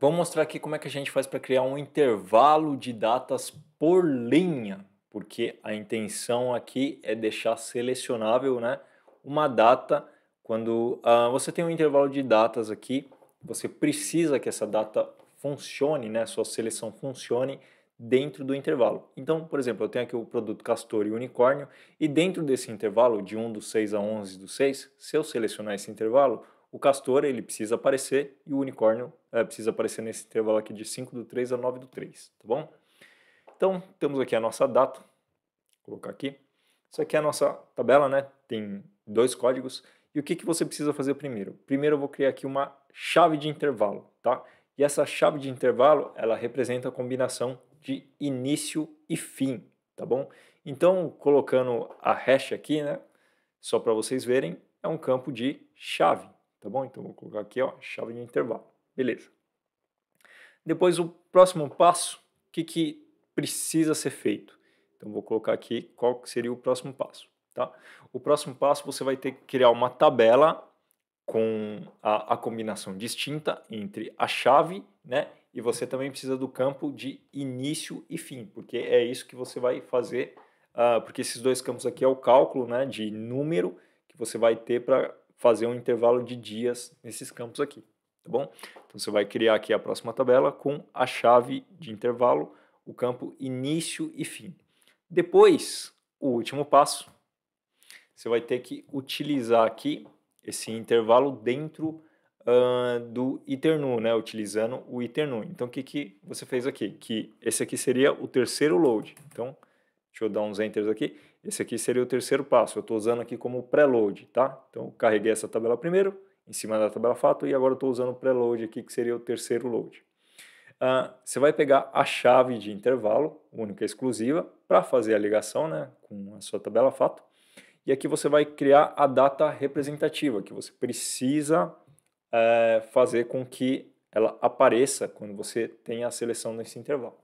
Vamos mostrar aqui como é que a gente faz para criar um intervalo de datas por linha, porque a intenção aqui é deixar selecionável, né, uma data. Quando você tem um intervalo de datas aqui, você precisa que essa data funcione, né, sua seleção funcione dentro do intervalo. Então, por exemplo, eu tenho aqui o produto Castor e Unicórnio, e dentro desse intervalo, de 1 do 6 a 11 do 6, se eu selecionar esse intervalo, o Castor ele precisa aparecer e o Unicórnio precisa aparecer nesse intervalo aqui de 5 do 3 a 9 do 3, tá bom? Então, temos aqui a nossa data, vou colocar aqui. Isso aqui é a nossa tabela, né? Tem dois códigos. E o que você precisa fazer primeiro? Primeiro eu vou criar aqui uma chave de intervalo, tá? E essa chave de intervalo, ela representa a combinação de início e fim, tá bom? Então, colocando a hash aqui, né? Só para vocês verem, é um campo de chave, tá bom? Então, vou colocar aqui, ó, chave de intervalo. Beleza. Depois, o próximo passo, o que precisa ser feito? Então, vou colocar aqui qual seria o próximo passo, tá? O próximo passo, você vai ter que criar uma tabela com a combinação distinta entre a chave, né? E você também precisa do campo de início e fim, porque é isso que você vai fazer, porque esses dois campos aqui é o cálculo, né, de número que você vai ter para fazer um intervalo de dias nesses campos aqui, tá bom? Então você vai criar aqui a próxima tabela com a chave de intervalo, o campo início e fim. Depois, o último passo, você vai ter que utilizar aqui esse intervalo dentro do iternu, né, utilizando o iternu. Então, o que você fez aqui? Que esse aqui seria o terceiro load. Então, deixa eu dar uns enters aqui. Esse aqui seria o terceiro passo. Eu estou usando aqui como preload, tá? Então, eu carreguei essa tabela primeiro, em cima da tabela fato, e agora eu estou usando o preload aqui, que seria o terceiro load. Você vai pegar a chave de intervalo, única e exclusiva, para fazer a ligação, né, com a sua tabela fato. E aqui você vai criar a data representativa, que você precisa fazer com que ela apareça quando você tem a seleção nesse intervalo.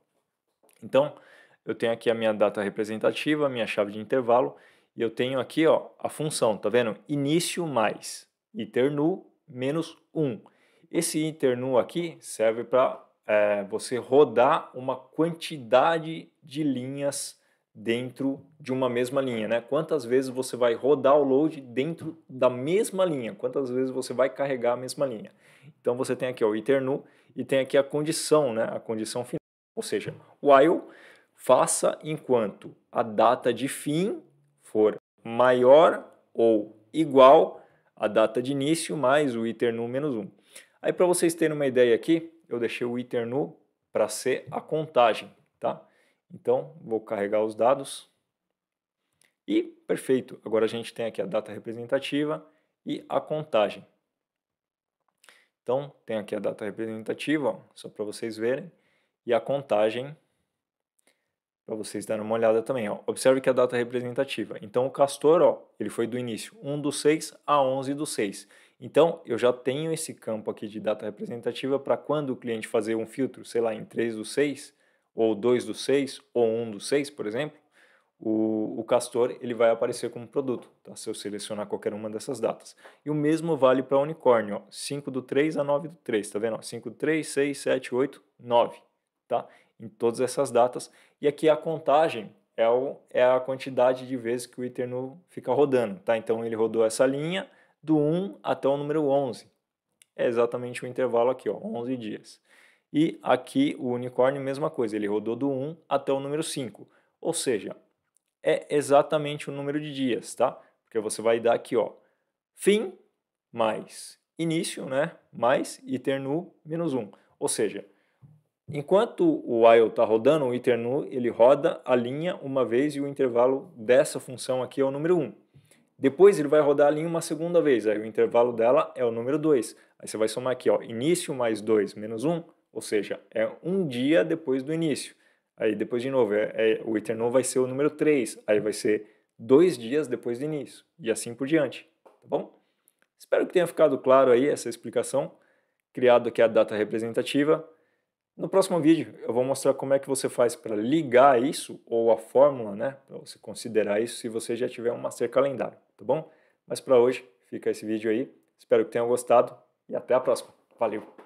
Então, eu tenho aqui a minha data representativa, a minha chave de intervalo, e eu tenho aqui, ó, a função, tá vendo? Início mais iternu menos 1. Esse iternu aqui serve para você rodar uma quantidade de linhas dentro de uma mesma linha, né? Quantas vezes você vai rodar o load dentro da mesma linha, quantas vezes você vai carregar a mesma linha. Então você tem aqui ó, o iternu e tem aqui a condição, né? A condição final. Ou seja, while faça enquanto a data de fim for maior ou igual à data de início mais o iternu menos 1. Aí para vocês terem uma ideia aqui, eu deixei o iternu para ser a contagem, tá? Então, vou carregar os dados e perfeito. Agora a gente tem aqui a data representativa e a contagem. Então, tem aqui a data representativa, ó, só para vocês verem, e a contagem, para vocês darem uma olhada também. Ó. Observe que a data é representativa. Então, o Castor, ó, ele foi do início 1 do 6 a 11 do 6. Então, eu já tenho esse campo aqui de data representativa para quando o cliente fazer um filtro, sei lá, em 3 do 6, ou 2 do 6, ou 1 do 6, por exemplo, o Castor ele vai aparecer como produto, tá? Se eu selecionar qualquer uma dessas datas. E o mesmo vale para unicórnio, ó, 5 do 3 a 9 do 3, tá vendo? Ó, 5 do 3, 6, 7, 8, 9, tá? Em todas essas datas. E aqui a contagem é a quantidade de vezes que o iternu fica rodando, tá? Então ele rodou essa linha do 1 até o número 11. É exatamente o intervalo aqui, ó, 11 dias. E aqui o unicórnio, mesma coisa, ele rodou do 1 até o número 5. Ou seja, é exatamente o número de dias, tá? Porque você vai dar aqui, ó, fim mais início, né? Mais iternu menos 1. Ou seja, enquanto o while está rodando, o iternu ele roda a linha uma vez e o intervalo dessa função aqui é o número 1. Depois ele vai rodar a linha uma segunda vez, aí o intervalo dela é o número 2. Aí você vai somar aqui, ó, início mais 2 menos 1, ou seja, é um dia depois do início. Aí depois de novo, o iternu vai ser o número 3, aí vai ser 2 dias depois do início, e assim por diante, tá bom? Espero que tenha ficado claro aí essa explicação, criado aqui a data representativa. No próximo vídeo eu vou mostrar como é que você faz para ligar isso, ou a fórmula, né, para você considerar isso se você já tiver um master calendário, tá bom? Mas para hoje fica esse vídeo aí, espero que tenham gostado e até a próxima. Valeu!